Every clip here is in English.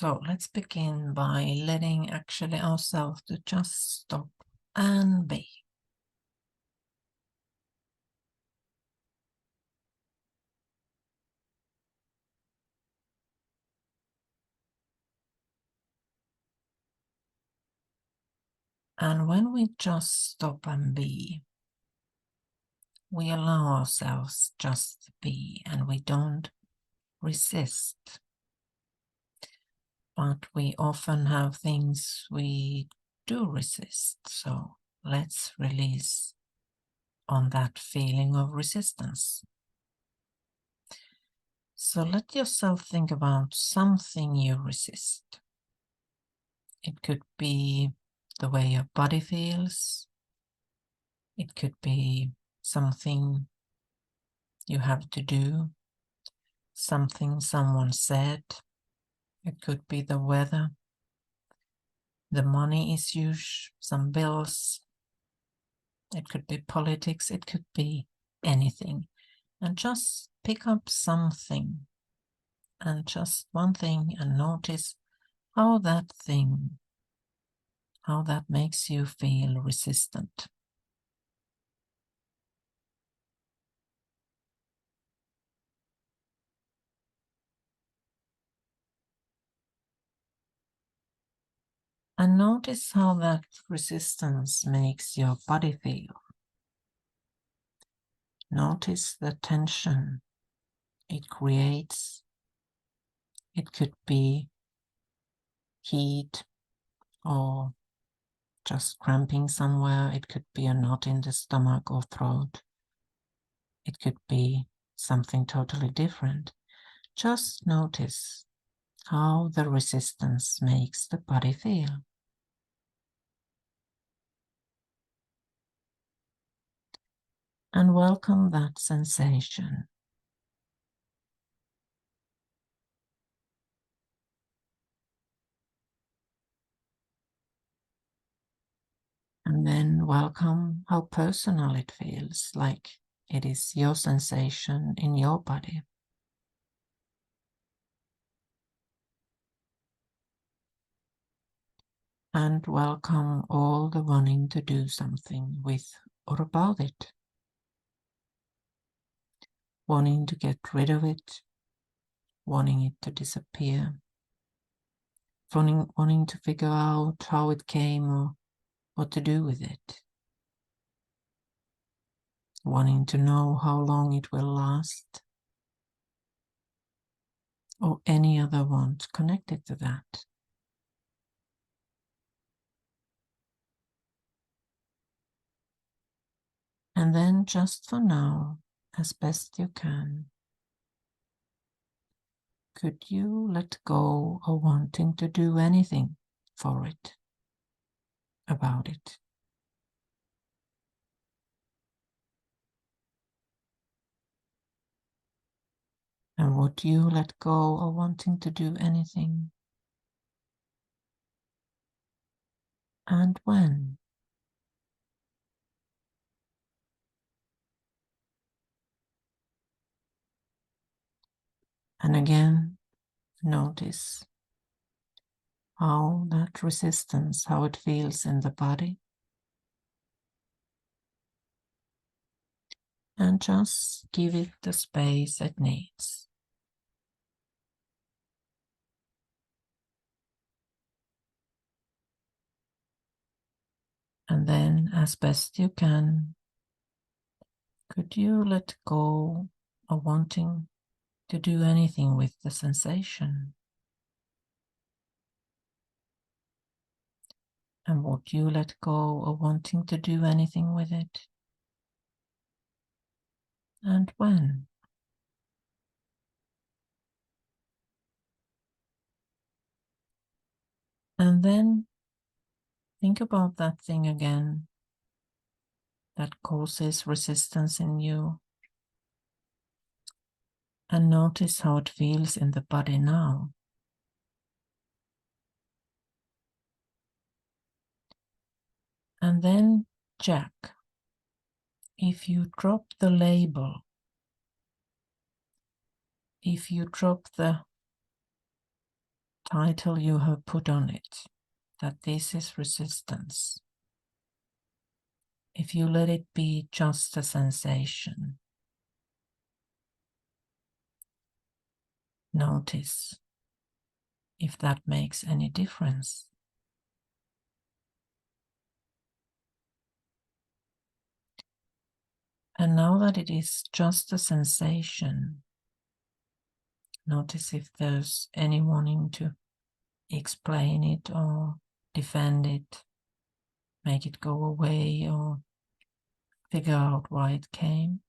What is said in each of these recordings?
So let's begin by letting actually ourselves to just stop and be. And when we just stop and be, we allow ourselves just to be, and we don't resist. But we often have things we do resist. So let's release on that feeling of resistance. So let yourself think about something you resist. It could be the way your body feels. It could be something you have to do, something someone said. It could be the weather, the money issues, some bills. It could be politics. It could be anything. And just pick up something, and just one thing, and notice how that thing, how that makes you feel resistant. And notice how that resistance makes your body feel. Notice the tension it creates. It could be heat or just cramping somewhere. It could be a knot in the stomach or throat. It could be something totally different. Just notice how the resistance makes the body feel. And welcome that sensation. And then welcome how personal it feels, like it is your sensation in your body. And welcome all the wanting to do something with or about it. Wanting to get rid of it, wanting it to disappear, wanting to figure out how it came or what to do with it. Wanting to know how long it will last, or any other want connected to that. And then just for now, as best you can, could you let go of wanting to do anything for it, about it? And would you let go of wanting to do anything? And when? And again, notice how that resistance, how it feels in the body. And just give it the space it needs. And then, as best you can, could you let go of wanting to do anything with the sensation? And would you let go of wanting to do anything with it? And when? And then think about that thing again that causes resistance in you. And notice how it feels in the body now. And then check if you drop the label, if you drop the title you have put on it, that this is resistance. If you let it be just a sensation, notice if that makes any difference. And now that it is just a sensation, notice if there's any wanting to explain it or defend it, make it go away or figure out why it came.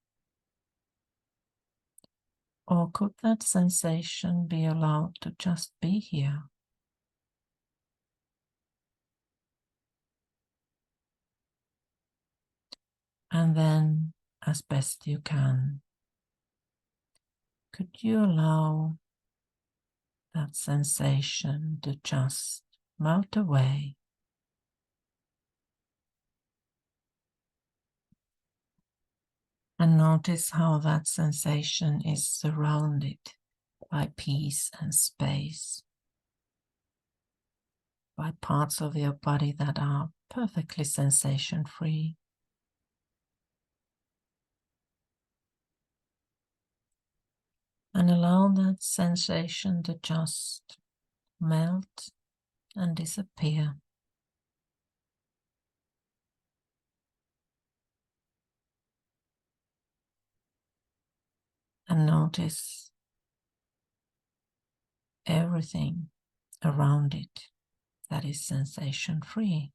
Or could that sensation be allowed to just be here? And then, as best you can, could you allow that sensation to just melt away? And notice how that sensation is surrounded by peace and space, by parts of your body that are perfectly sensation-free. And allow that sensation to just melt and disappear. And notice everything around it that is sensation-free.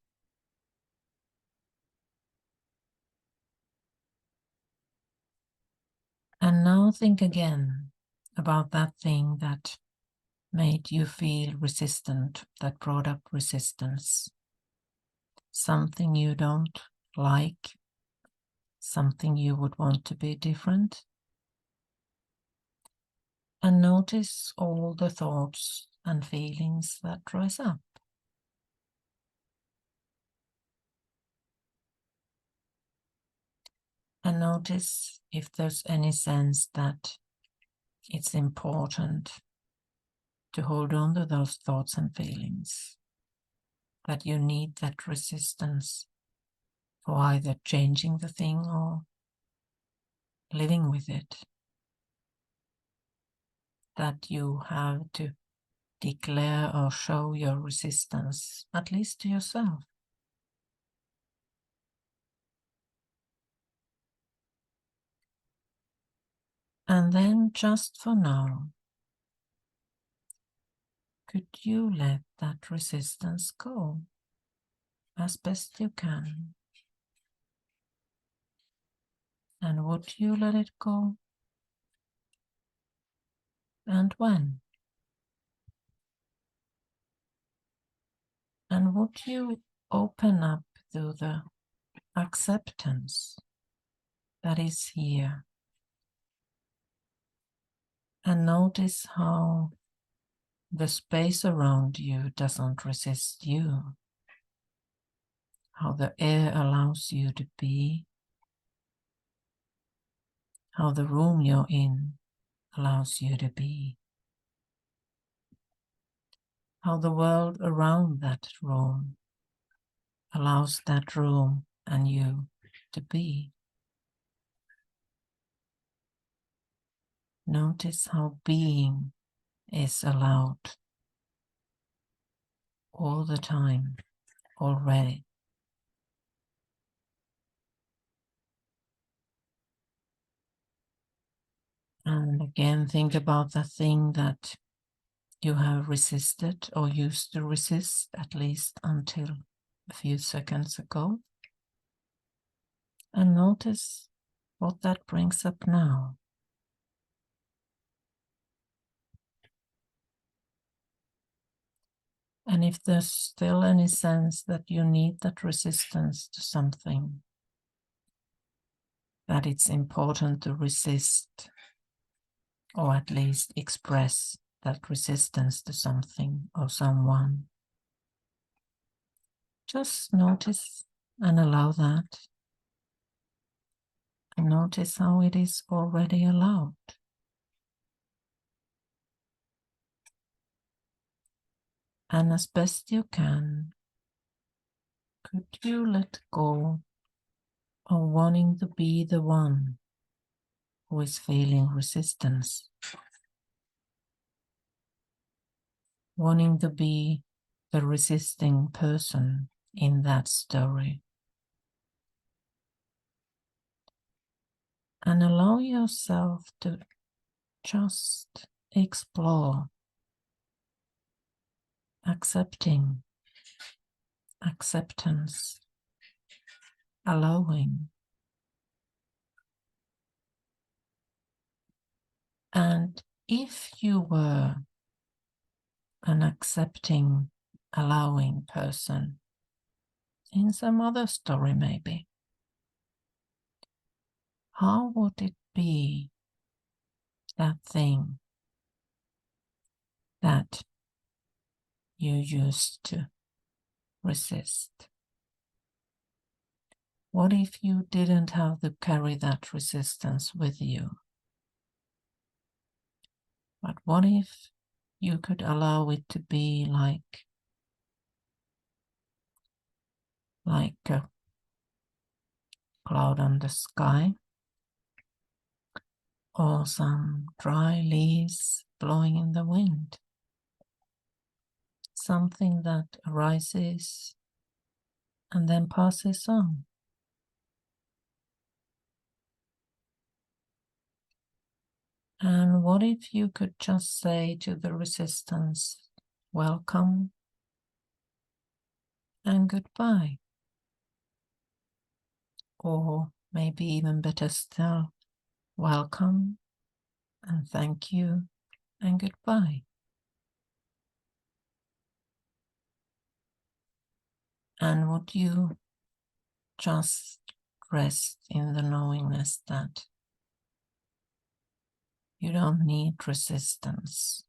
And now think again about that thing that made you feel resistant, that brought up resistance. Something you don't like, something you would want to be different. And notice all the thoughts and feelings that rise up. And notice if there's any sense that it's important to hold on to those thoughts and feelings, that you need that resistance for either changing the thing or living with it, that you have to declare or show your resistance, at least to yourself. And then, just for now, could you let that resistance go as best you can? And would you let it go? And when? And would you open up to the acceptance that is here? And notice how the space around you doesn't resist you, how the air allows you to be, how the room you're in allows you to be, how the world around that room allows that room and you to be. Notice how being is allowed all the time already. And again, think about the thing that you have resisted or used to resist, at least until a few seconds ago. And notice what that brings up now. And if there's still any sense that you need that resistance to something, that it's important to resist, or at least express that resistance to something or someone, just notice and allow that. And notice how it is already allowed. And as best you can, could you let go of wanting to be the one who is feeling resistance, wanting to be the resisting person in that story, and allow yourself to just explore accepting, acceptance, allowing. And if you were an accepting, allowing person in some other story, maybe, how would it be that thing that you used to resist? What if you didn't have to carry that resistance with you? But what if you could allow it to be like a cloud on the sky, or some dry leaves blowing in the wind? Something that arises and then passes on. And what if you could just say to the resistance, welcome and goodbye? Or maybe even better still, welcome and thank you and goodbye. And would you just rest in the knowingness that you don't need resistance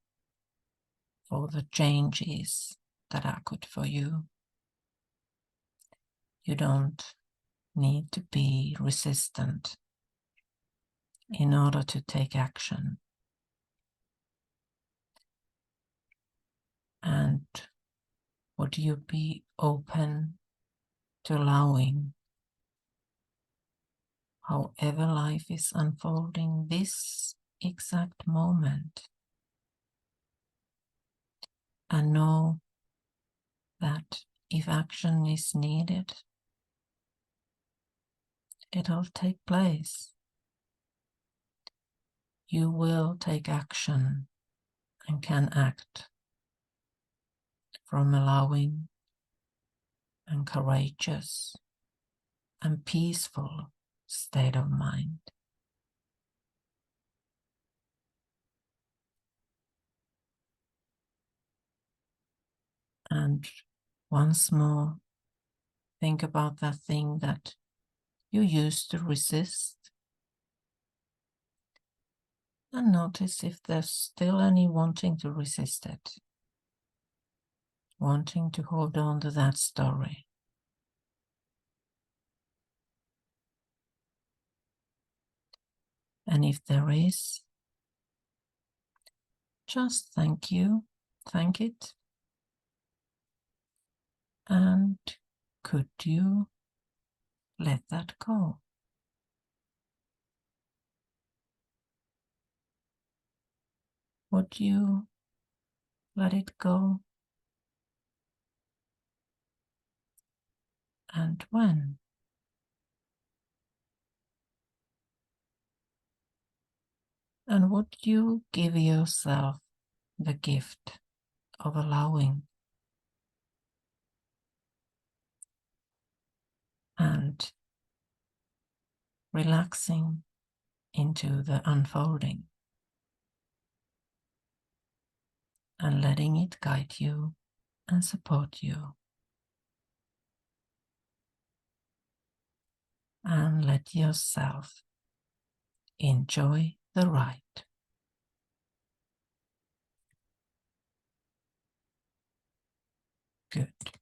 for the changes that are good for you. You don't need to be resistant in order to take action. And would you be open to allowing, however life is unfolding this exact moment, and know that if action is needed, it'll take place. You will take action and can act from allowing and courageous and peaceful state of mind. And once more, think about that thing that you used to resist, and notice if there's still any wanting to resist it, wanting to hold on to that story. And if there is, just thank it, and could you let that go? Would you let it go? And when? And would you give yourself the gift of allowing and relaxing into the unfolding and letting it guide you and support you? And let yourself enjoy the ride. Good.